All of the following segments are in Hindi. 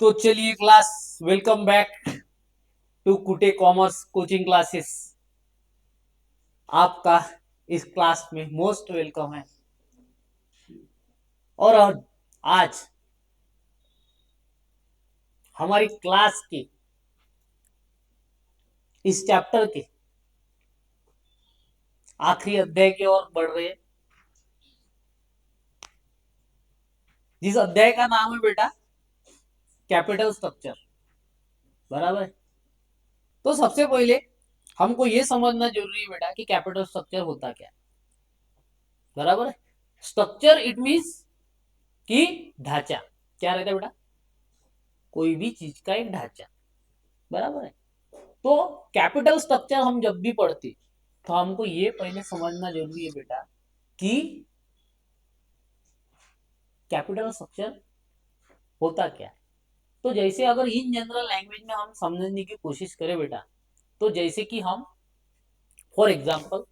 तो चलिए क्लास, वेलकम बैक टू कुटे कॉमर्स कोचिंग क्लासेस। आपका इस क्लास में मोस्ट वेलकम है। और आज हमारी क्लास के इस चैप्टर के आखिरी अध्याय की ओर बढ़ रहे हैं, जिस अध्याय का नाम है बेटा कैपिटल स्ट्रक्चर। बराबर है। तो सबसे पहले हमको ये समझना जरूरी है बेटा कि कैपिटल स्ट्रक्चर होता क्या है। बराबर है। स्ट्रक्चर इट मीन्स कि ढांचा क्या रहता है बेटा, कोई भी चीज का एक ढांचा। बराबर है। तो कैपिटल स्ट्रक्चर हम जब भी पढ़ते तो हमको ये पहले समझना जरूरी है बेटा कि कैपिटल स्ट्रक्चर होता क्या है। तो जैसे अगर इन जनरल लैंग्वेज में हम समझने की कोशिश करें बेटा, तो जैसे कि हम फॉर एग्जांपल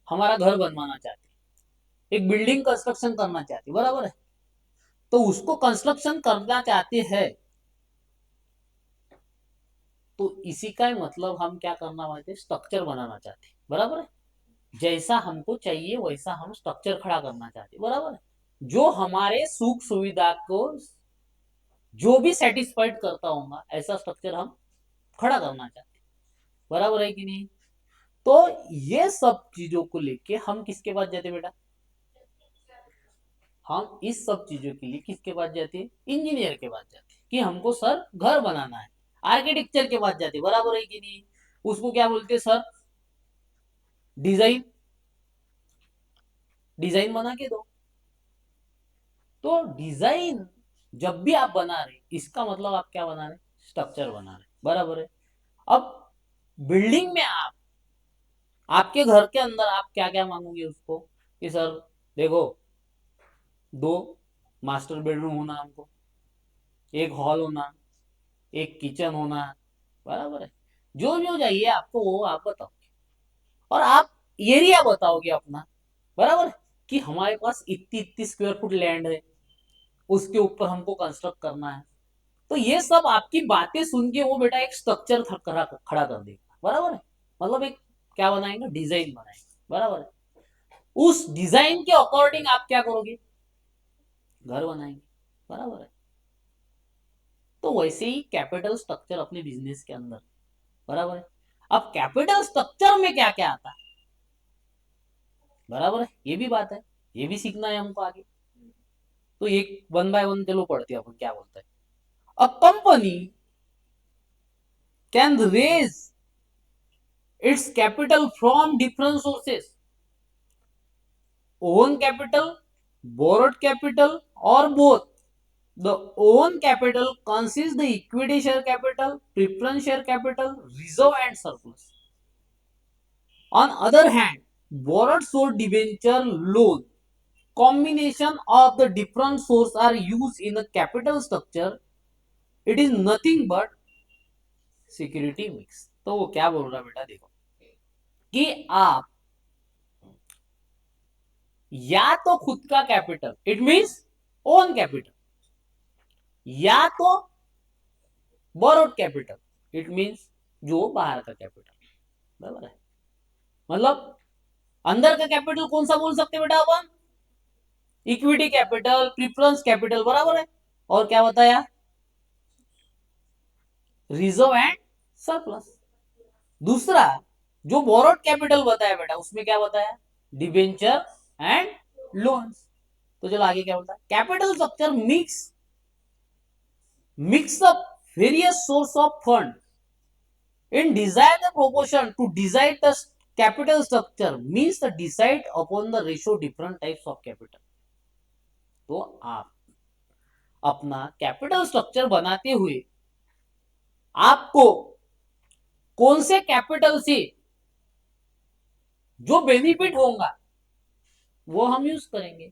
हमारा घर बनवाना चाहते हैं, एक बिल्डिंग कंस्ट्रक्शन करना चाहते हैं। बराबर है। तो उसको कंस्ट्रक्शन करना चाहते हैं, तो इसी का ही मतलब हम क्या करना चाहते हैं, स्ट्रक्चर बनाना चाहते हैं। बराबर है। जैसा हमको चाहिए वैसा हम स्ट्रक्चर खड़ा करना चाहते हैं। बराबर है। जो हमारे सुख सुविधा को जो भी सेटिस्फाइड करता होगा ऐसा स्ट्रक्चर हम खड़ा करना चाहते हैं। बराबर है कि नहीं। तो ये सब चीजों को लेके हम किसके पास जाते बेटा, हम इस सब चीजों के लिए किसके पास जाते हैं, इंजीनियर के पास जाते हैं कि हमको सर घर बनाना है। आर्किटेक्चर के पास जाते, बराबर है कि नहीं। उसको क्या बोलते हैं सर, डिजाइन, डिजाइन बना के दो। तो डिजाइन जब भी आप बना रहे इसका मतलब आप क्या बना रहे, स्ट्रक्चर बना रहे। बराबर है। अब बिल्डिंग में आप आपके घर के अंदर आप क्या क्या मांगोगे उसको कि सर देखो, दो मास्टर बेडरूम होना हमको, एक हॉल होना, एक किचन होना। बराबर है। जो जो चाहिए आपको वो आप बताओगे और आप एरिया बताओगे अपना। बराबर है। कि हमारे पास इतनी इतनी स्क्वायर फुट लैंड है, उसके ऊपर हमको कंस्ट्रक्ट करना है। तो ये सब आपकी बातें सुन के वो बेटा एक स्ट्रक्चर खड़ा कर देगा। बराबर है। मतलब एक क्या बनाएंगे, डिजाइन बनाएंगे। बराबर है। उस डिजाइन के अकॉर्डिंग आप क्या करोगे, घर बनाएंगे। बराबर है। तो वैसे ही कैपिटल स्ट्रक्चर अपने बिजनेस के अंदर। बराबर है। अब कैपिटल स्ट्रक्चर में क्या क्या आता है, बराबर है, ये भी बात है, ये भी सीखना है हमको आगे। तो एक वन बाय वन चलो पढ़ते हैं अपन क्या बोलता है। A company can raise its capital from different sources, own capital, borrowed capital, or both. The own capital consists the equity share capital, preference share capital, reserve and surplus. On other hand, borrowed source debenture loan, combination of the different sources are used in a capital structure. It is nothing but security mix. तो वो क्या बोल रहा है बेटा, देखो कि आप या तो खुद का capital it means own capital, या तो बोरोड कैपिटल इट मींस जो बाहर का कैपिटल। बराबर है। मतलब अंदर का कैपिटल कौन सा बोल सकते बेटा अपन, इक्विटी कैपिटल, प्रीफरेंस कैपिटल। बराबर है। और क्या बताया, रिजर्व एंड सरप्लस। दूसरा जो बोरोड कैपिटल बताया बेटा उसमें क्या बताया, डिबेंचर एंड लोन्स। तो चलो आगे क्या बोलता है, capital structure mix up various source of fund in desired proportion to decide the capital structure means the decide upon the ratio different types of capital। तो आप अपना कैपिटल स्ट्रक्चर बनाते हुए आपको कौन से कैपिटल से जो बेनिफिट होगा वो हम यूज करेंगे।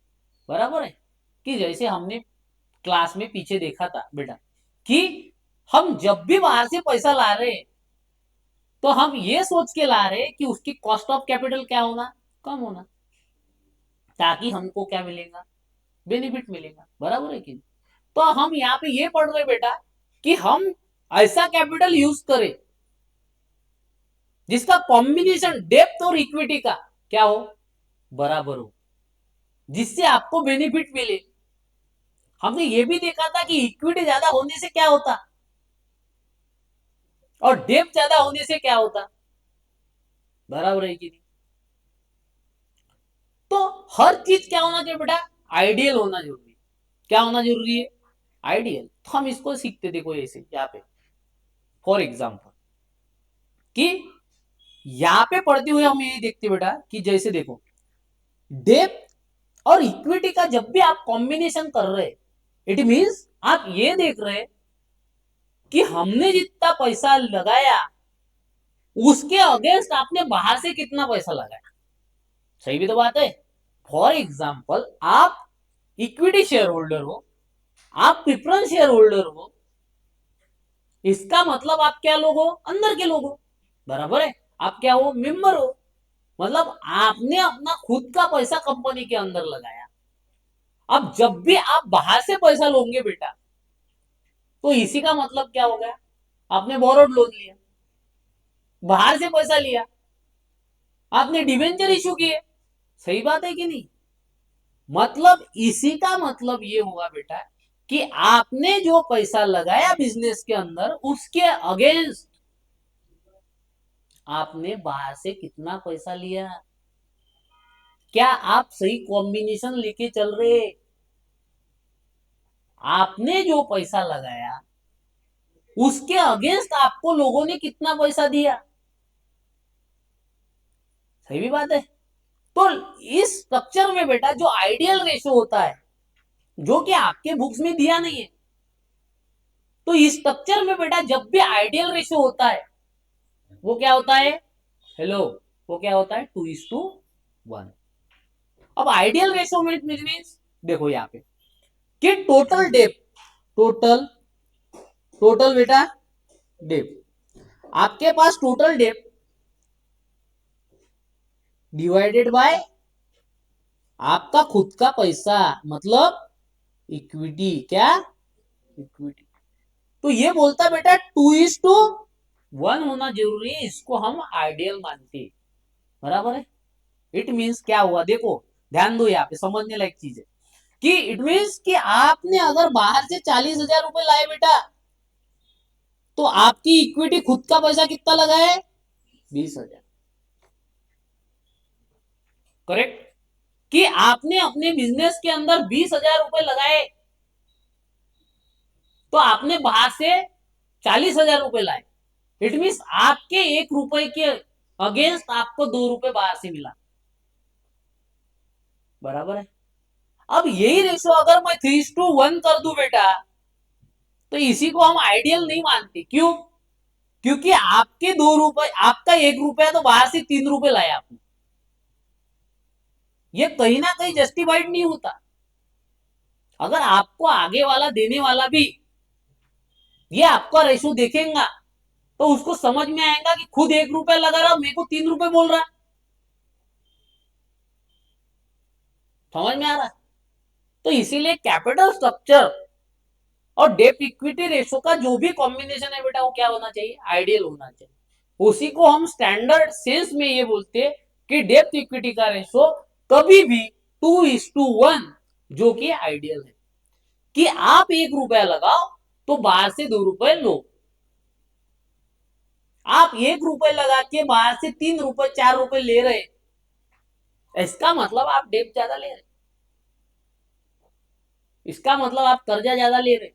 बराबर है। कि जैसे हमने क्लास में पीछे देखा था बेटा कि हम जब भी बाहर से पैसा ला रहे हैं तो हम ये सोच के ला रहे हैं कि उसकी कॉस्ट ऑफ कैपिटल क्या होना, कम होना, ताकि हमको क्या मिलेगा, बेनिफिट मिलेगा। बराबर है कि नहीं। तो हम यहाँ पे ये पढ़ रहे बेटा कि हम ऐसा कैपिटल यूज करें जिसका कॉम्बिनेशन डेप्थ और इक्विटी का क्या हो, बराबर हो, जिससे आपको बेनिफिट मिले। हमने ये भी देखा था कि इक्विटी ज्यादा होने से क्या होता और डेप्थ ज्यादा होने से क्या होता, बराबर है कि नहीं। तो हर चीज क्या होना चाहिए बेटा, आइडियल होना जरूरी है। क्या होना जरूरी है, आइडियल। तो हम इसको सीखते, देखो ऐसे यहाँ पे फॉर एग्जाम्पल कि यहाँ पे पढ़ते हुए हम यही देखते बेटा कि जैसे देखो डेप्थ और इक्विटी का जब भी आप कॉम्बिनेशन कर रहे, इट मीन्स आप ये देख रहे कि हमने जितना पैसा लगाया उसके अगेंस्ट आपने बाहर से कितना पैसा लगाया। सही भी तो बात है। फॉर एग्जाम्पल आप इक्विटी शेयर होल्डर हो, आप प्रेफरेंस शेयर होल्डर हो, इसका मतलब आप क्या लोग हो, अंदर के लोग हो, बराबर है। आप क्या हो, मेंबर हो, मतलब आपने अपना खुद का पैसा कंपनी के अंदर लगाया। अब जब भी आप बाहर से पैसा लोगे बेटा, तो इसी का मतलब क्या हो गया, आपने बोरोड लोन लिया, बाहर से पैसा लिया, आपने डिवेंचर इशू किए। सही बात है कि नहीं। मतलब इसी का मतलब ये हुआ बेटा कि आपने जो पैसा लगाया बिजनेस के अंदर उसके अगेंस्ट आपने बाहर से कितना पैसा लिया। क्या आप सही कॉम्बिनेशन लेके चल रहे, आपने जो पैसा लगाया उसके अगेंस्ट आपको लोगों ने कितना पैसा दिया। सही भी बात है। तो इस स्ट्रक्चर में बेटा जो आइडियल रेशो होता है, जो कि आपके बुक्स में दिया नहीं है, तो इस स्ट्रक्चर में बेटा जब भी आइडियल रेशो होता है वो क्या होता है, हेलो, वो क्या होता है 2:1। अब आइडियल रेशो मीन्स देखो यहाँ पे कि टोटल डेप, टोटल टोटल बेटा डेप, आपके पास टोटल डेप डिवाइडेड बाय आपका खुद का पैसा, मतलब इक्विटी, क्या इक्विटी। तो ये बोलता बेटा 2:1 होना जरूरी है, इसको हम आइडियल मानते हैं, बराबर है। इट मीन्स क्या हुआ, देखो ध्यान दो यहाँ पे, समझने लायक चीज है कि इट मीन्स कि आपने अगर बाहर से 40,000 रुपए लाए बेटा, तो आपकी इक्विटी खुद का पैसा कितना लगा है, 20,000। करेक्ट। कि आपने अपने बिजनेस के अंदर 20,000 रुपए लगाए, तो आपने बाहर से 40,000 रुपए लाए। इट मीन्स आपके 1 रुपए के अगेंस्ट आपको 2 रुपए बाहर से मिला, बराबर है। अब यही रेशो अगर मैं 3:1 कर दूं बेटा, तो इसी को हम आइडियल नहीं मानते। क्यों, क्योंकि आपके 2 रुपए, आपका 1 रुपया तो बाहर से 3 रुपए लाया आपने, ये कहीं ना कहीं जस्टिफाइड नहीं होता। अगर आपको आगे वाला देने वाला भी ये आपका रेशो देखेगा, तो उसको समझ में आएगा कि खुद 1 रुपया लगा रहा, मेरे को 3 रुपए बोल रहा। समझ में आ रहा। तो इसीलिए कैपिटल स्ट्रक्चर और डेट इक्विटी रेशो का जो भी कॉम्बिनेशन है बेटा, वो क्या होना चाहिए, आइडियल होना चाहिए। उसी को हम स्टैंडर्ड सेंस में ये बोलते हैं कि डेप्थ इक्विटी का रेशो कभी भी 2:1, जो कि आइडियल है। कि आप 1 रुपया लगाओ तो बाहर से 2 रुपए लो, आप 1 रुपए लगा के बाहर से 3 रुपए 4 रुपए ले रहे, इसका मतलब आप डेप्थ ज्यादा ले रहे, इसका मतलब आप कर्जा ज्यादा ले रहे,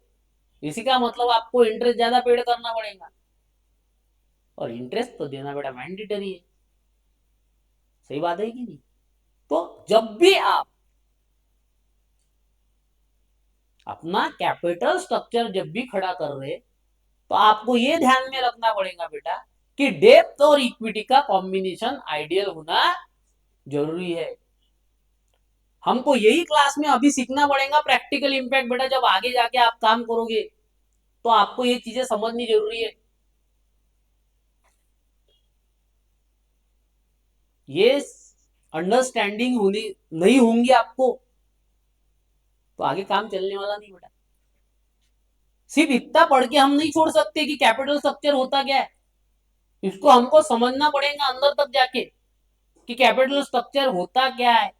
इसी का मतलब आपको इंटरेस्ट ज्यादा पेड करना पड़ेगा, और इंटरेस्ट तो देना बेटा मैंडेटरी है। सही बात है कि नहीं। तो जब भी आप अपना कैपिटल स्ट्रक्चर जब भी खड़ा कर रहे, तो आपको ये ध्यान में रखना पड़ेगा बेटा कि डेप्थ और इक्विटी का कॉम्बिनेशन आइडियल होना जरूरी है। हमको यही क्लास में अभी सीखना पड़ेगा प्रैक्टिकल इंपैक्ट बेटा, जब आगे जाके आप काम करोगे तो आपको ये चीजें समझनी जरूरी है। ये अंडरस्टैंडिंग होनी नहीं होंगी आपको, तो आगे काम चलने वाला नहीं बेटा। सिर्फ इतना पढ़ के हम नहीं छोड़ सकते कि कैपिटल स्ट्रक्चर होता क्या है, इसको हमको समझना पड़ेगा अंदर तक जाके कि कैपिटल स्ट्रक्चर होता क्या है,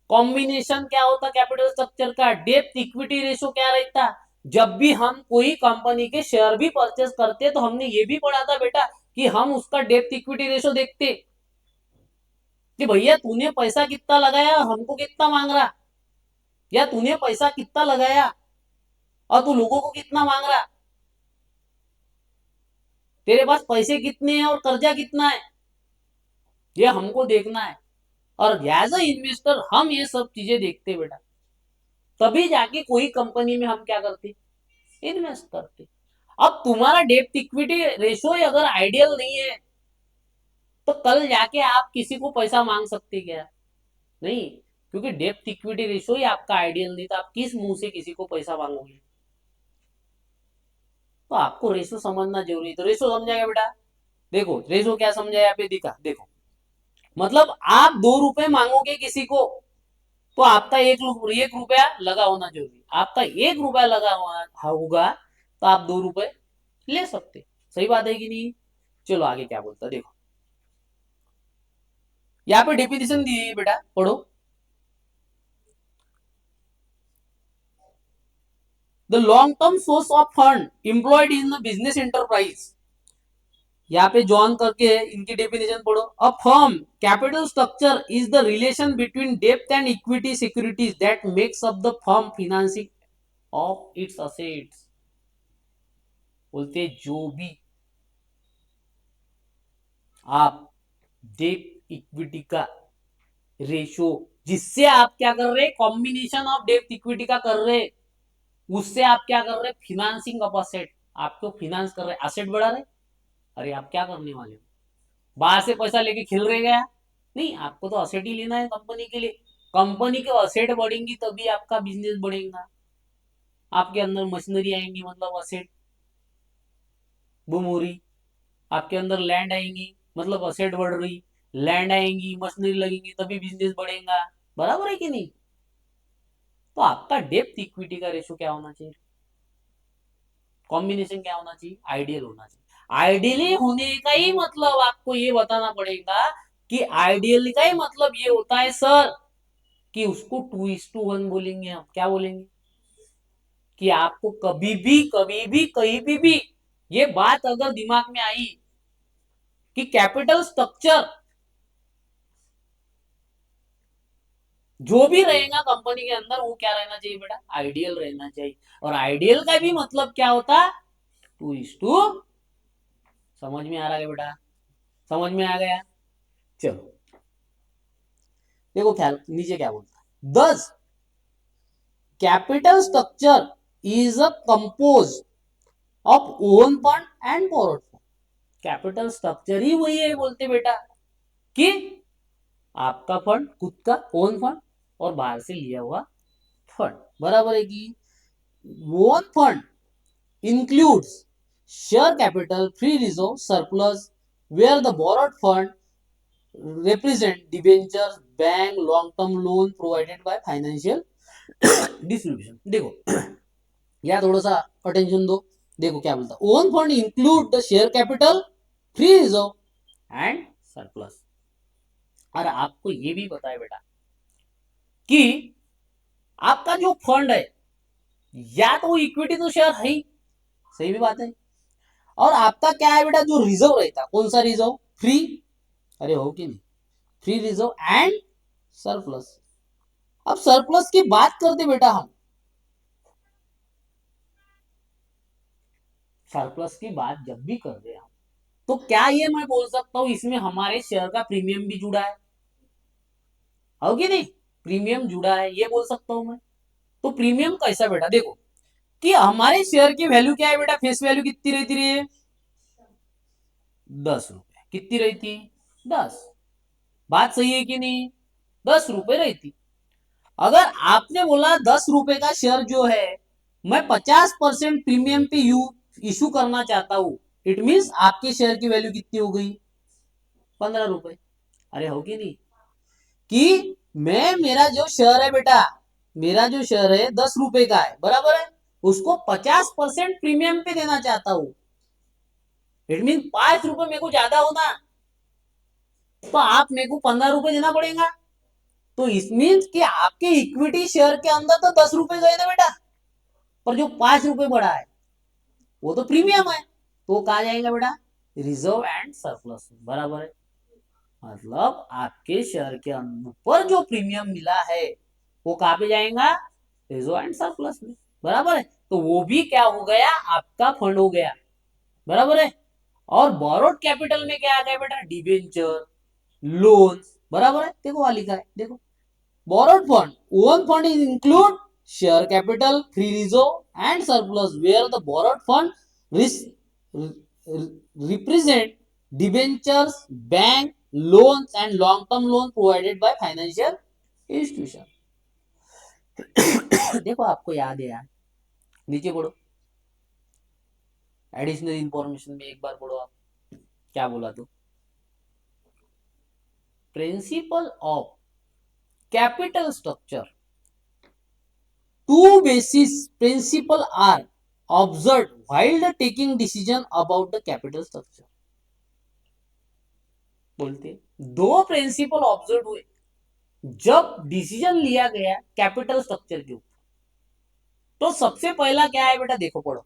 कॉम्बिनेशन क्या होता कैपिटल स्ट्रक्चर का, डेप्थ इक्विटी रेशो क्या रहता। जब भी हम कोई कंपनी के शेयर भी परचेस करते तो हमने ये भी पढ़ा था बेटा कि हम उसका डेप्थ इक्विटी रेशो देखते कि भैया तूने पैसा कितना लगाया, हमको कितना मांग रहा, या तूने पैसा कितना लगाया और तू लोगों को कितना मांग रहा, तेरे पास पैसे कितने हैं और कर्जा कितना है, ये हमको देखना है। और एज अ इन्वेस्टर हम ये सब चीजें देखते बेटा, तभी जाके कोई कंपनी में हम क्या करते, इन्वेस्ट करते। अब तुम्हारा डेप्थ इक्विटी रेशो अगर आइडियल नहीं है तो कल जाके आप किसी को पैसा मांग सकते क्या, नहीं, क्योंकि डेप्थ इक्विटी रेशो ही आपका आइडियल नहीं, तो आप किस मुंह से किसी को पैसा मांगोगे। तो आपको रेशो समझना जरूरी है। तो रेशो समझाएगा बेटा, देखो रेशो क्या समझा यहाँ पे दिखा, देखो मतलब आप 2 रुपए मांगोगे किसी को तो आपका 1 रुपया लगा होना जरूरी, आपका 1 रुपया लगा होगा तो आप 2 रुपए ले सकते। सही बात है कि नहीं। चलो आगे क्या बोलता देखो, यहाँ पे डेफिनेशन दी है बेटा, पढ़ो। The long term source of fund employed in business enterprise, यहाँ पे जॉन करके है, इनकी डेफिनेशन पढ़ो। A firm capital structure is the relation between depth and equity securities that makes up the firm financing of its assets. बोलते जो भी आप डेप्थ इक्विटी का रेशो, जिससे आप क्या कर रहे, कॉम्बिनेशन ऑफ डेप्थ इक्विटी का कर रहे, उससे आप क्या कर रहे, फिनेंसिंग ऑफ असेट, आपको फिनेंस कर रहे, असेट बढ़ा रहे। अरे आप क्या करने वाले हो, बाहर से पैसा लेके खेल रहे गया, नहीं, आपको तो असेट ही लेना है कंपनी के लिए। कंपनी के असेट बढ़ेंगी तभी आपका बिजनेस बढ़ेगा, आपके अंदर मशीनरी आएंगी मतलब असेट बूम हो रही, आपके अंदर लैंड आएंगी मतलब असेट बढ़ रही, लैंड आएंगी मशीनरी लगेंगी तभी बिजनेस बढ़ेगा, बराबर है कि नहीं। तो आपका डेप्थ इक्विटी का रेशो क्या होना चाहिए, कॉम्बिनेशन क्या होना चाहिए, आइडियल होना चाहिए। आइडियली होने का ही मतलब आपको ये बताना पड़ेगा कि आइडियल का ही मतलब ये होता है सर कि उसको 2:1 बोलेंगे, हम क्या बोलेंगे कि आपको कभी भी कहीं भी ये बात अगर दिमाग में आई कि कैपिटल स्ट्रक्चर जो भी रहेगा कंपनी के अंदर वो क्या रहना चाहिए बेटा, आइडियल रहना चाहिए। और आइडियल का भी मतलब क्या होता, 2:, समझ में आ रहा है बेटा, समझ में आ गया। चलो देखो ख्याल नीचे क्या बोलता, this capital structure is a compose of own fund and borrowed fund. Capital structure ही वही है बोलते बेटा कि आपका फंड खुद का ओन फंड और बाहर से लिया हुआ फंड, बराबर है कि own fund includes share capital, free reserve, surplus, where the borrowed fund represent debentures, bank, long-term loan provided by financial distribution। देखो यहाँ थोड़ा सा अटेंशन दो, देखो क्या बोलता, own fund include the share capital, free reserve and surplus. और आपको ये भी पता है बेटा कि आपका जो फंड है या तो वो इक्विटी तो शेयर है ही, सही भी बात है, और आपका क्या है बेटा जो रिजर्व रहता, कौन सा रिजर्व, फ्री, अरे हो कि नहीं, फ्री रिजर्व एंड सरप्लस। अब सरप्लस की बात करते बेटा हम, सरप्लस की बात जब भी करते हैं हम, तो क्या ये मैं बोल सकता हूं इसमें हमारे शेयर का प्रीमियम भी जुड़ा है, होगी नहीं, प्रीमियम जुड़ा है ये बोल सकता हूं मैं। तो प्रीमियम कैसा बेटा, देखो कि हमारे शेयर की वैल्यू क्या है बेटा, फेस वैल्यू कितनी रहती रही है, 10 रुपए, कितनी रहती, 10, बात सही है कि नहीं, 10 रुपए रहती। अगर आपने बोला 10 रुपए का शेयर जो है मैं 50% प्रीमियम पे इशू करना चाहता हूं, इट मीन आपके शेयर की वैल्यू कितनी हो गई, 15 रुपए। अरे होगी नहीं कि मैं, मेरा जो शेयर है बेटा, मेरा जो शेयर है 10 रुपए का है, बराबर है, उसको 50% प्रीमियम पे देना चाहता हूं, इट मीन 5 रुपए मेरे को ज्यादा होना, तो आप मेरे को 15 रुपए देना पड़ेगा। तो इस मीन्स कि आपके इक्विटी शेयर के अंदर तो 10 रुपए गए ना बेटा, पर जो 5 रुपए बढ़ा है वो तो प्रीमियम है, तो वो कहा जाएगा बेटा रिजर्व एंड सरप्लस, बराबर है। मतलब आपके शेयर के ऊपर जो प्रीमियम मिला है वो कहाँ पे जाएगा, रिजर्व एंड सरप्लस में, बराबर है। तो वो भी क्या हो गया, आपका फंड हो गया, बराबर है। और बोरोड कैपिटल में क्या आ गया बेटा, डिबेंचर, लोन्स, बराबर है। देखो वहां लिखा है, देखो borrowed fund, own fund is include share capital, free reserve and surplus, where the borrowed fund represent debentures, bank loans and long term loans provided by financial institution. देखो आपको याद है यार, नीचे पढ़ो, एडिशनल इंफॉर्मेशन में एक बार पढ़ो आप, क्या बोला तो, principle of capital structure, two basic principles are observed while taking decision about the capital structure. बोलते दो प्रिंसिपल ऑब्जर्व हुए जब डिसीजन लिया गया कैपिटल स्ट्रक्चर के ऊपर। तो सबसे पहला क्या है बेटा, देखो पढ़ो,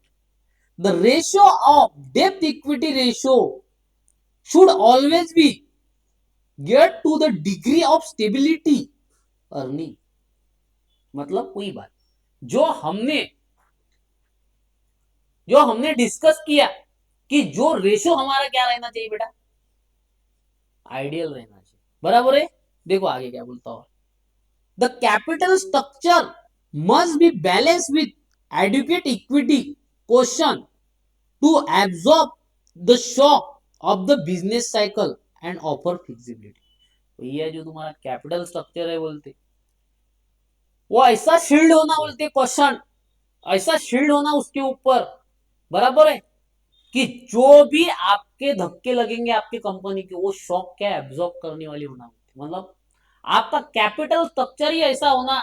the ratio of depth equity ratio should always be get to the degree of stability earning. मतलब कोई बात जो हमने डिस्कस किया कि जो रेशियो हमारा क्या रहना चाहिए बेटा, आइडियल रहना चाहिए, बराबर है। देखो आगे क्या बोलता हूं, the capital structure must be balance with adequate equity cushion to absorb the shock of the business cycle and offer flexibility. तो ये जो तुम्हारा कैपिटल स्ट्रक्चर है बोलते, वो ऐसा शील्ड होना, बोलते क्वेश्चन ऐसा शील्ड होना उसके ऊपर, बराबर है, कि जो भी आपके धक्के लगेंगे आपके कंपनी के, वो शॉक क्या एब्जॉर्ब करने वाली होना। मतलब आपका कैपिटल स्ट्रक्चर ही ऐसा होना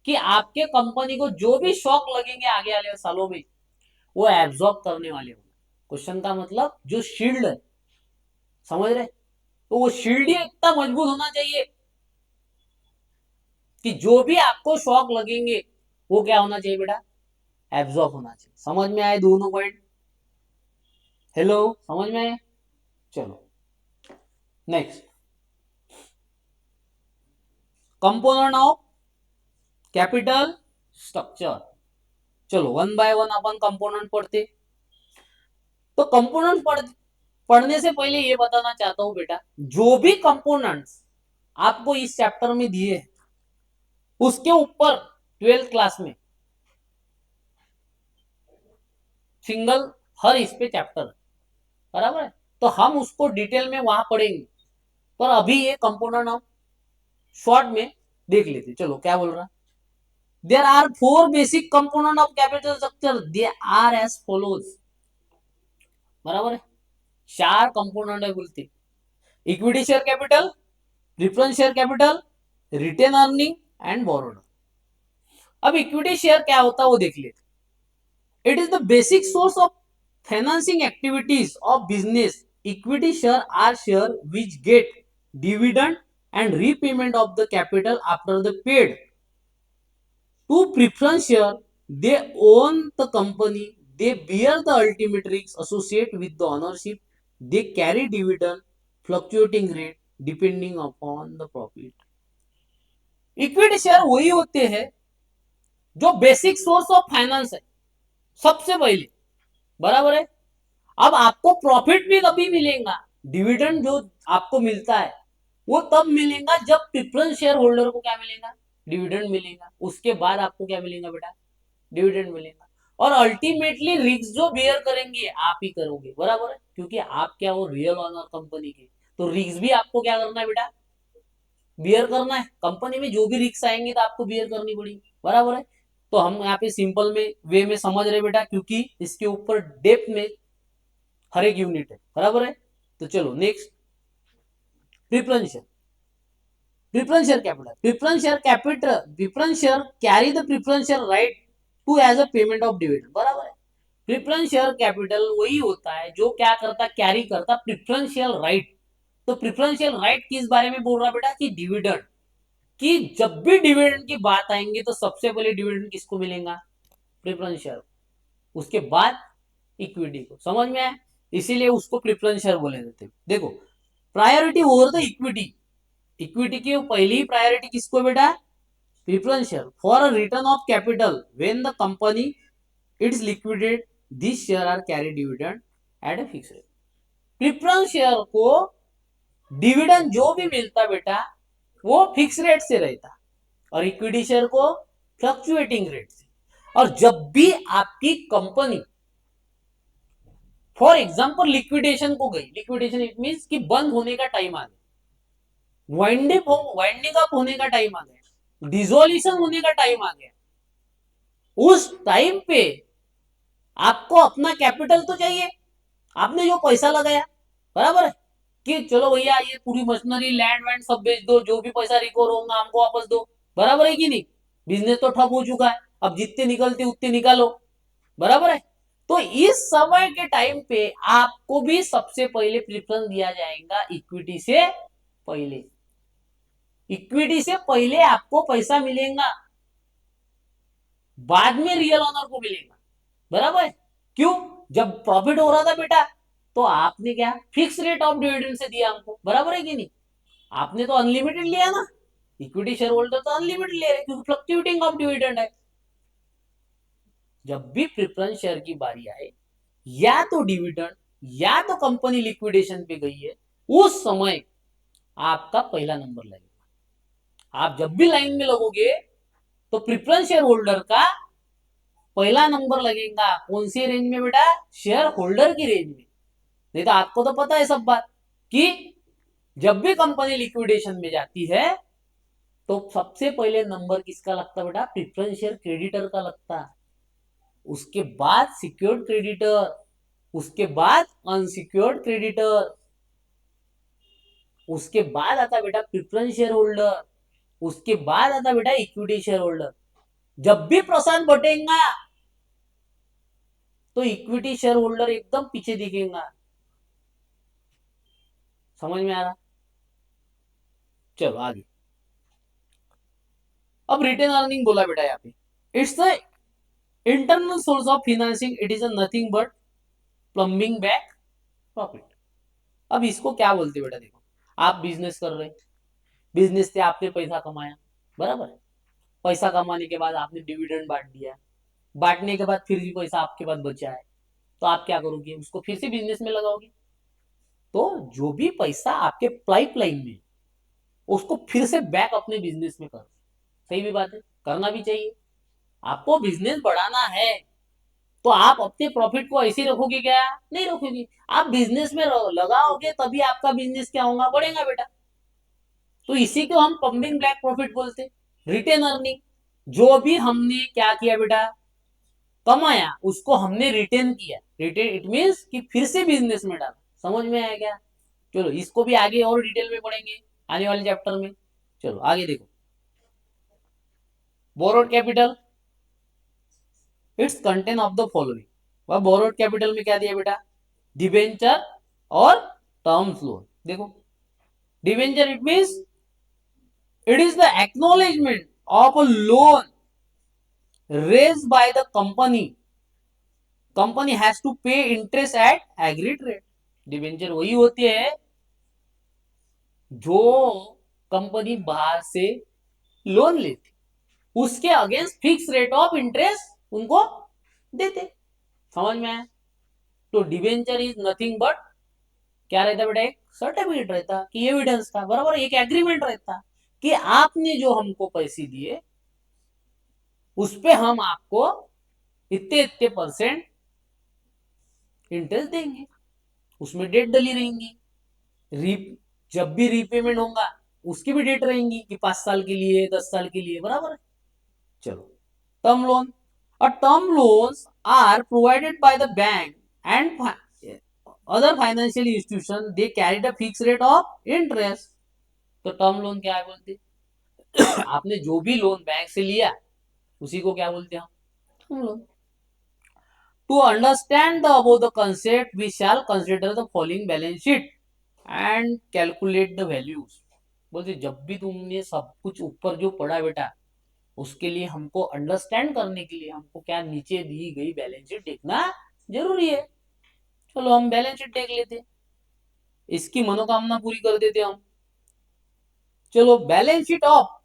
कि आपके कंपनी को जो भी शॉक लगेंगे आगे वाले सालों में वो एब्जॉर्ब करने वाले होना। क्वेश्चन का मतलब जो शील्ड है, समझ रहे, तो वो शील्ड ही इतना मजबूत होना चाहिए कि जो भी आपको शॉक लगेंगे वो क्या होना चाहिए बेटा, एब्जॉर्ब होना चाहिए। समझ में आए दोनों पॉइंट, हेलो समझ में आए। चलो next, component of capital structure. चलो वन बाय वन अपन कंपोनेंट पढ़ते। तो कंपोनेंट पढ़ने से पहले ये बताना चाहता हूं बेटा, जो भी कंपोनेंट्स आपको इस चैप्टर में दिए उसके ऊपर 12th क्लास में सिंगल हर इस पे चैप्टर, बराबर है, तो हम उसको डिटेल में वहां पढ़ेंगे, पर अभी ये कंपोनेंट हम शॉर्ट में देख लेते। चलो क्या बोल रहा, there are 4 basic component of capital structure, they are as follows, बराबर है। 4 कंपोनेंट है बोलते, equity share capital, preference share capital, retain earning and borrowed. अब इक्विटी शेयर क्या होता है वो देख लेते। It is the basic source of financing activities of business. Equity share are share which get dividend and repayment of the capital after the paid. To preference share, they own the company. They bear the ultimate risk associated with the ownership. They carry dividend fluctuating rate depending upon the profit. Equity share वही होते हैं जो बेसिक सोर्स ऑफ फाइनेंस है सबसे पहले, बराबर है। अब आपको प्रॉफिट भी कभी मिलेगा, डिविडेंड जो आपको मिलता है वो तब मिलेगा जब प्रेफरेंस शेयर होल्डर को क्या मिलेगा, डिविडेंड मिलेगा। उसके बाद आपको क्या मिलेगा बेटा, डिविडेंड मिलेगा। और अल्टीमेटली रिस्क जो बेयर करेंगे आप ही करोगे, बराबर है, क्योंकि आप क्या हो रियल ऑनर कंपनी के, तो रिस्क भी आपको क्या करना है बेटा, बियर करना है। कंपनी में जो भी रिस्क आएंगे तो आपको बियर करनी पड़ेगी, बराबर है। तो हम यहाँ पे सिंपल में वे में समझ रहे बेटा, क्योंकि इसके ऊपर डेप्थ में हर एक यूनिट है, बराबर है। तो चलो next, preference share, preference share capital, preference share capital, preference share carry the preference share right to as a payment of dividend, बराबर है। प्रिफरेंस शेयर कैपिटल वही होता है जो क्या करता, कैरी करता प्रिफरेंशियल राइट। तो प्रिफरेंशियल राइट किस बारे में बोल रहा बेटा, कि डिविडेंड, कि जब भी डिविडेंड की बात आएंगी तो सबसे पहले डिविडेंड किसको मिलेगा, प्रिफरेंस शेयर, उसके बाद इक्विटी को। समझ में आया, इसीलिए उसको प्रिफरेंस शेयर बोले जाते हैं। देखो, priority over the equity, equity की पहली प्रायोरिटी किसको बेटा, preference share for a return of capital when the company it's liquidated this share are carry dividend at a fix rate. Preference share को डिविडेंड जो भी मिलता बेटा वो फिक्स रेट से रहता, और इक्विटी शेयर को फ्लक्चुएटिंग रेट से। और जब भी आपकी कंपनी फॉर एग्जांपल लिक्विडेशन को गई, लिक्विडेशन इट मींस कि बंद होने का टाइम आ गया, वाइंडिंग अप होने का टाइम आ गया, डिसोल्यूशन होने का टाइम आ गया, उस टाइम पे आपको अपना कैपिटल तो चाहिए, आपने जो पैसा लगाया, बराबर है, कि चलो भैया ये पूरी मशीनरी लैंड वैंड सब बेच दो, जो भी पैसा रिकवर होगा हमको वापस दो, बराबर है कि नहीं, बिजनेस तो ठप हो चुका है, अब जितने निकलते उतने निकालो, बराबर है। तो इस समय के टाइम पे आपको भी सबसे पहले प्रेफरेंस दिया जाएगा इक्विटी से पहले, इक्विटी से पहले आपको पैसा मिलेगा, बाद में रियल ऑनर को मिलेगा, बराबर है। क्यों, जब प्रॉफिट हो रहा था बेटा तो आपने क्या फिक्स रेट ऑफ डिविडेंड से दिया हमको, बराबर है कि नहीं, आपने तो अनलिमिटेड लिया ना, इक्विटी शेयर होल्डर तो अनलिमिटेड ले रहे क्योंकि फ्लक्चुएटिंग ऑफ डिविडेंड है। जब भी प्रेफरेंस शेयर की बारी आए, या तो डिविडेंड या तो कंपनी लिक्विडेशन पे गई है, उस समय आपका पहला नंबर लगेगा। आप जब भी लाइन में लगोगे तो प्रेफरेंस शेयर होल्डर का पहला नंबर लगेगा, कौन सी रेंज में बेटा, शेयर होल्डर की रेंज में। नहीं तो आपको तो पता है सब बात, कि जब भी कंपनी लिक्विडेशन में जाती है तो सबसे पहले नंबर किसका लगता बेटा, प्रेफरेंस शेयर क्रेडिटर का लगता, उसके बाद सिक्योर्ड क्रेडिटर, उसके बाद अनसिक्योर्ड क्रेडिटर, उसके बाद आता बेटा प्रेफरेंस शेयर होल्डर, उसके बाद आता बेटा इक्विटी शेयर होल्डर। जब भी प्रशांत बटेगा तो इक्विटी शेयर होल्डर एकदम पीछे दिखेगा। समझ में आ रहा, चलो आगे। अब रिटेन अर्निंग बोला बेटा यहाँ पे, it's the internal source of financing, it is nothing but plumbing back profit. अब इसको क्या बोलते बेटा, देखो आप बिजनेस कर रहे, बिजनेस से आपने पैसा कमाया, बराबर है, पैसा कमाने के बाद आपने डिविडेंड बांट दिया, बांटने के बाद फिर भी पैसा आपके पास बचा है, तो आप क्या करोगे, उसको फिर से बिजनेस में लगाओगे। तो जो भी पैसा आपके पाइपलाइन में, उसको फिर से बैक अपने बिजनेस में करो। सही भी बात है, करना भी चाहिए। आपको बिजनेस बढ़ाना है तो आप अपने प्रॉफिट को ऐसे रखोगे क्या, नहीं रखोगे, आप बिजनेस में लगाओगे तभी आपका बिजनेस क्या होगा, बढ़ेगा बेटा। तो इसी को हम पंपिंग ब्लैक प्रॉफिट बोलते, रिटेन अर्निंग। जो भी हमने क्या किया बेटा, कमाया, उसको हमने रिटेन किया, रिटेन इट मींस कि फिर से बिजनेस में डाला। समझ में आया क्या, चलो इसको भी आगे और डिटेल में पढ़ेंगे आने वाले चैप्टर में। चलो आगे देखो, borrowed capital, it's content of the following. वह बोरोड कैपिटल में क्या दिया बेटा, डिबेंचर और टर्म्स लोन। देखो, debenture it means it is the acknowledgement of a loan raised by the company has to pay interest at agreed rate। Debenture वही होती है जो कंपनी बाहर से लोन लेती, उसके against fix rate of interest उनको देते। समझ में आया, तो डिबेंचर इज नथिंग बट क्या रहता बेटा, एक सर्टिफिकेट रहता कि एविडेंस था, बराबर, एक एग्रीमेंट रहता कि आपने जो हमको पैसे दिए उस पे हम आपको इतने इतने परसेंट इंटरेस्ट देंगे, उसमें डेट डली रहेंगी, जब भी रीपेमेंट होगा उसकी भी डेट रहेंगी कि 5 साल के लिए, 10 साल के लिए, बराबर है। चलो, टर्म लोन, और term loans are provided by the bank and other financial institution, they carry the fix rate of interest. तो टर्म लोन क्या है बोलते आपने जो भी लोन बैंक से लिया उसी को क्या बोलते हैं, हम लोग to understand the about the concept we shall consider the following balance sheet and calculate the values. बोलते जब भी तुमने सब कुछ ऊपर जो पढ़ा बेटा, उसके लिए हमको अंडरस्टैंड करने के लिए हमको क्या नीचे दी गई बैलेंस शीट देखना जरूरी है। चलो हम बैलेंस शीट देख लेते, इसकी मनोकामना पूरी कर देते हम। चलो balance sheet of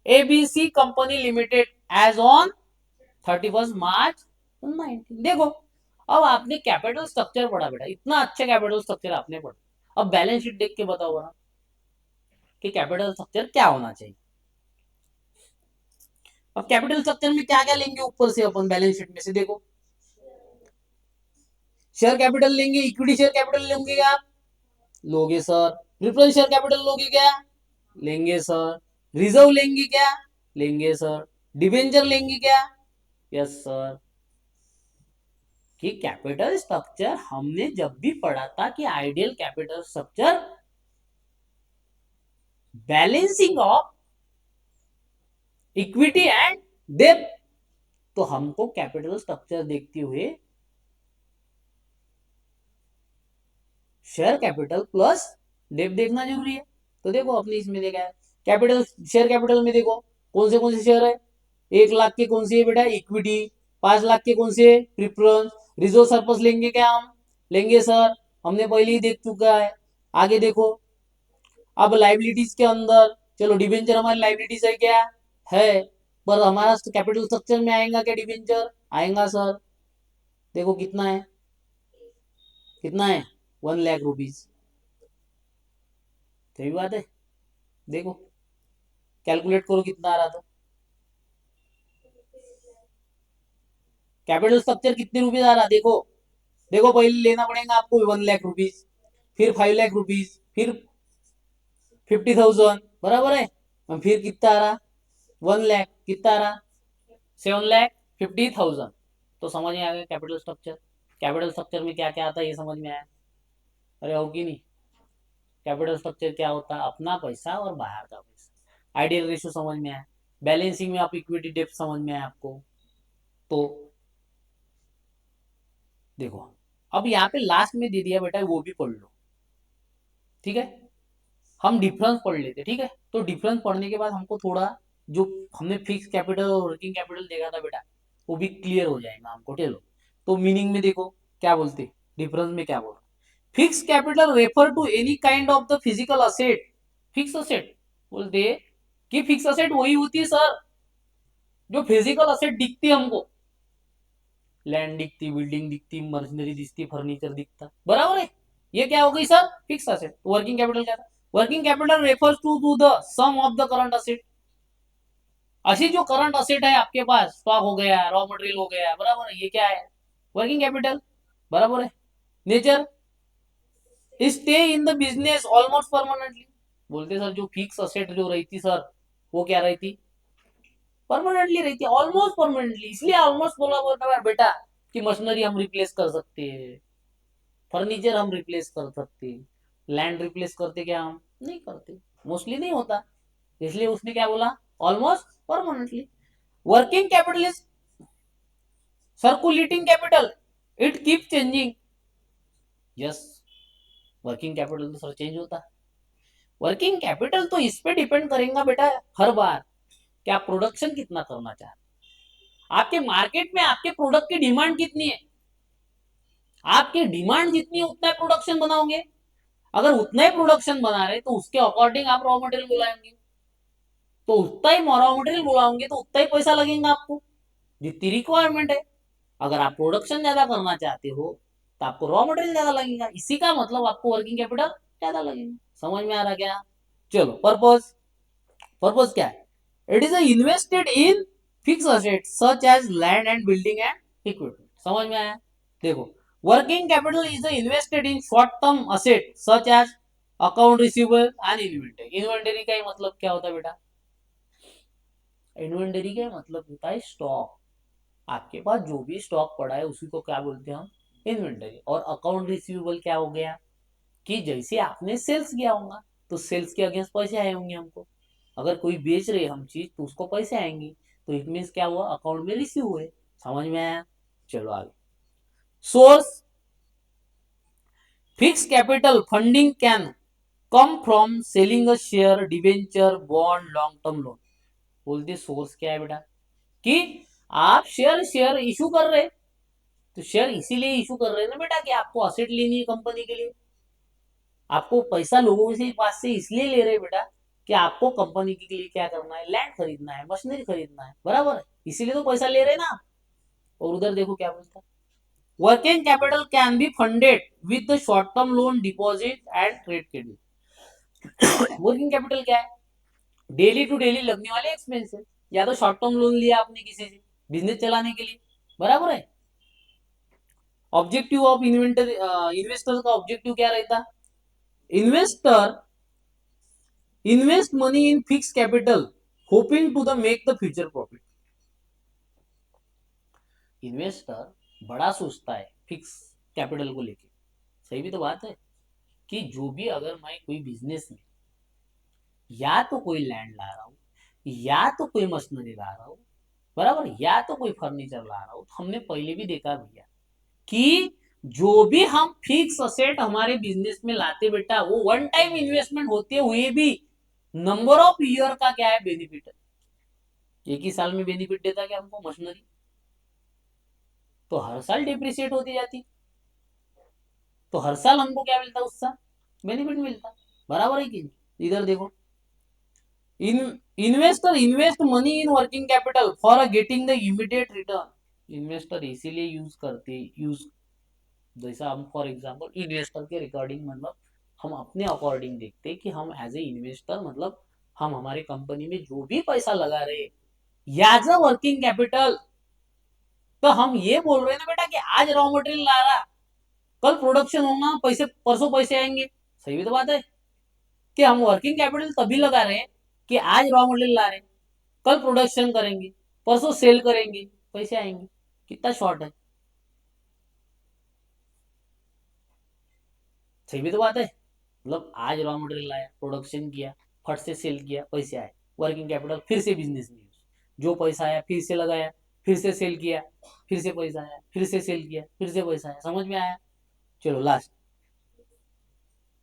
ABC company limited as on 31 March 19। देखो अब आपने कैपिटल स्ट्रक्चर पढ़ा बेटा, इतना अच्छा कैपिटल स्ट्रक्चर आपने पढ़ा, अब बैलेंस शीट देख के बताओ बड़ा कि कैपिटल स्ट्रक्चर क्या होना चाहिए। अब कैपिटल स्ट्रक्चर में क्या क्या लेंगे ऊपर से अपन बैलेंस शीट में से, देखो शेयर कैपिटल लेंगे, इक्विटी शेयर कैपिटल लेंगे क्या आप, लोगे सर। प्रिफरेंस शेयर कैपिटल लोगे क्या, लेंगे सर। रिजर्व लेंगे क्या, लेंगे सर। डिवेंचर लेंगे क्या, यस सर। कि कैपिटल स्ट्रक्चर हमने जब भी पढ़ा था कि ideal capital structure balancing of equity and डेब्ट, तो हमको कैपिटल स्ट्रक्चर देखते हुए शेयर कैपिटल प्लस डेब्ट देखना जरूरी है। तो देखो अपने इसमें देखा है कैपिटल शेयर कैपिटल में देखो कौन से शेयर है, 1 लाख के कौन से है बेटा, इक्विटी। 5 लाख के कौन से, प्रिफरेंस। रिजर्व सरप्लस लेंगे क्या हम, लेंगे सर, हमने पहले ही देख चुका है। आगे देखो अब लाइबिलिटीज के अंदर, चलो डिबेंचर हमारी लाइबिलिटीज है क्या, है, पर हमारा कैपिटल स्ट्रक्चर में आएगा क्या डिबेंचर, आएगा सर। देखो कितना है, कितना है, 1 लाख रुपीज। सही बात है, देखो कैलकुलेट करो कितना आ रहा था। कैपिटल स्ट्रक्चर कितने रुपीज आ रहा, देखो देखो पहले लेना पड़ेगा आपको 1 लाख रुपीज, फिर 5 लाख रुपीज, फिर 50,000, बराबर है। और फिर कितना आ रहा, 1 लाख, कितना आ रहा, 7,50,000। तो समझ में आ गया कैपिटल स्ट्रक्चर, कैपिटल स्ट्रक्चर में क्या क्या आता है ये समझ में आया। अरे होगी नहीं, कैपिटल स्ट्रक्चर क्या होता है, अपना पैसा और बाहर का पैसा, आइडियल रेशियो समझ में आया। बैलेंसिंग में आप इक्विटी डेप्थ समझ में आया आपको। तो देखो अब यहाँ पे लास्ट में दे दिया बेटा, वो भी पढ़ लो, ठीक है। हम डिफरेंस पढ़ लेते, ठीक है। तो डिफरेंस पढ़ने के बाद हमको थोड़ा जो हमने फिक्स कैपिटल और वर्किंग कैपिटल देखा था बेटा, वो भी क्लियर हो जाएगा हमको, चलो। तो मीनिंग में देखो क्या बोलते, डिफरेंस में क्या बोल, fix capital refer to any kind of the physical asset. Fix asset बोलते कि फिक्स असेट वही होती है सर जो फिजिकल असेट दिखती है हमको, लैंड दिखती, बिल्डिंग दिखती, मशीनरी दिखती, फर्नीचर दिखता, बराबर है। ये क्या हो गई sir, fix asset. Working capital क्या था, working capital refers to the sum of the current asset. असी जो करंट असेट है आपके पास, स्टॉक हो गया, रॉ मटेरियल हो गया, बराबर है, ये क्या है, वर्किंग कैपिटल, बराबर है। Nature, stay in the business almost permanently. बोलते सर जो फिक्स असेट जो रहती सर, वो क्या रहती, परमानेंटली रहती है, ऑलमोस्ट परमानेंटली। इसलिए ऑलमोस्ट बोला बोलता है बेटा कि मशीनरी हम रिप्लेस कर सकते हैं, फर्नीचर हम रिप्लेस कर सकते, लैंड रिप्लेस करते क्या हम नहीं करते, मोस्टली नहीं होता, इसलिए उसने क्या बोला, almost permanently. Working capital is circulating capital, it keep changing, yes. Working capital तो सर चेंज होता है। वर्किंग कैपिटल तो इस पे डिपेंड करेगा बेटा हर बार कि आप प्रोडक्शन कितना करना चाहते, आपके मार्केट में आपके प्रोडक्ट की डिमांड कितनी है, आपकी डिमांड जितनी है उतना प्रोडक्शन बनाओगे। अगर उतना ही प्रोडक्शन बना रहे तो उसके अकॉर्डिंग आप रॉ मटेरियल बुलाएंगे, तो उतना ही रॉ मटेरियल बुलाओगे तो उतना ही पैसा लगेगा आपको जितनी रिक्वायरमेंट है। अगर आप प्रोडक्शन ज्यादा करना चाहते हो तो आपको रॉ मटेरियल ज्यादा लगेगा, इसी का मतलब आपको वर्किंग कैपिटल ज्यादा लगेगा। समझ में आ रहा क्या, चलो पर्पज, पर्पज क्या है, it is invested in fix asset such as land and building and equipment. समझ में आया, देखो working capital is invested in short term asset such as account receivable and inventory. Inventory का मतलब क्या होता है बेटा, इन्वेंटरी का मतलब होता है स्टॉक, आपके पास जो भी स्टॉक पड़ा है उसी को क्या बोलते हैं हम, इन्वेंटरी। और अकाउंट रिसीवेबल क्या हो गया कि जैसे आपने सेल्स किया होगा तो सेल्स के अगेंस्ट पैसे आए होंगे हमको, अगर कोई बेच रहे हम चीज तो उसको पैसे आएंगे, तो इट मीन क्या हुआ, अकाउंट में रिसीव हुए। समझ में आया? चलो आगे। Source fix capital funding can come from selling a share, debenture, bond, long term loan. बोलते सोर्स क्या है बेटा कि आप शेयर शेयर इशू कर रहे, तो शेयर इसीलिए इशू कर रहे हैं ना बेटा कि आपको असेट लेनी है कंपनी के लिए, आपको पैसा लोगों से पास से इसलिए ले रहे हैं बेटा कि आपको कंपनी के लिए क्या करना है, लैंड खरीदना है, मशीनरी खरीदना है, बराबर है, इसीलिए तो पैसा ले रहे हैं ना। और उधर देखो क्या बोलता है, working capital can be funded with the short term loan, deposit and trade credit. Working capital क्या है? डेली टू डेली लगने वाले एक्सपेंसेस, या तो शॉर्ट टर्म लोन लिया आपने किसी से बिजनेस चलाने के लिए, बराबर है। ऑब्जेक्टिव ऑफ इन्वेस्टर का ऑब्जेक्टिव क्या रहता? Investor invest money in fix capital hoping to the make the future profit. Investor बड़ा सोचता है फिक्स कैपिटल को लेके, सही भी तो बात है कि जो भी अगर मैं कोई बिजनेस में या तो कोई लैंड ला रहा हूँ, या तो कोई मशीनरी ला रहा हूँ, बराबर, या तो कोई फर्नीचर ला रहा हूँ, तो हमने पहले भी देखा भैया कि जो भी हम फिक्स असेट हमारे बिजनेस में लाते बेटा, वो वन टाइम इन्वेस्टमेंट होते हुए भी नंबर ऑफ ईयर का क्या है बेनिफिट है। एक ही साल में बेनिफिट देता क्या हमको मशीनरी, तो हर साल डिप्रिशिएट होती जाती, तो हर साल हमको क्या मिलता, उसका बेनिफिट मिलता, बराबर है कि नहीं? इधर देखो, इन investor invest money in working capital for getting the immediate return. Investor इसीलिए यूज जैसा हम फॉर एग्जांपल इन्वेस्टर के रिकॉर्डिंग मतलब हम अपने अकॉर्डिंग देखते हैं कि हम एज ए इन्वेस्टर मतलब हम हमारी कंपनी में जो भी पैसा लगा रहे एज अ वर्किंग कैपिटल, तो हम ये बोल रहे हैं ना बेटा कि आज रॉ मटेरियल ला रहा, कल प्रोडक्शन होगा, पैसे परसों पैसे आएंगे, सही भी तो बात है कि हम वर्किंग कैपिटल तभी लगा रहे हैं कि आज रॉ मटेरियल ला रहे हैं, कल प्रोडक्शन करेंगे, परसों सेल करेंगे, पैसे आएंगे। कितना शॉर्ट है, सही भी तो बात है। मतलब आज रॉ मटेरियल लाया, प्रोडक्शन किया, फट से सेल किया, पैसे आए, वर्किंग कैपिटल फिर से बिजनेस में यूज, जो पैसा आया फिर से लगाया, फिर से सेल किया, फिर से पैसा आया, फिर से सेल किया, फिर से पैसा आया, समझ में आया? चलो last,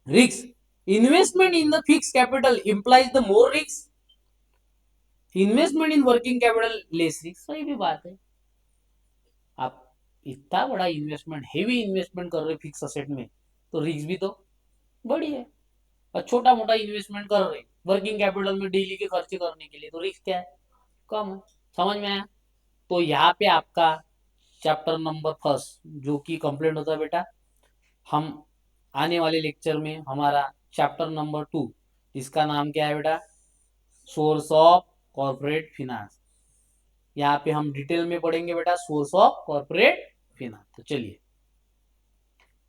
risk investment in the fix capital implies the more risk, investment in working capital less risk, सही भी बात है। आप इतना बड़ा इन्वेस्टमेंट, हेवी इन्वेस्टमेंट कर रहे फिक्स असेट में, तो रिस्क भी तो बड़ी है। और छोटा मोटा इन्वेस्टमेंट कर रहे वर्किंग कैपिटल में डेली के खर्चे करने के लिए, तो रिस्क क्या है, कम है। समझ में आया? तो यहाँ पे आपका चैप्टर नंबर फर्स्ट जो कि कंप्लीट होता है बेटा। हम आने वाले लेक्चर में हमारा चैप्टर नंबर 2, इसका नाम क्या है बेटा, सोर्स ऑफ कॉर्पोरेट फिनांस। यहाँ पे हम डिटेल में पढ़ेंगे बेटा सोर्स ऑफ कॉर्पोरेट फिनांस। तो चलिए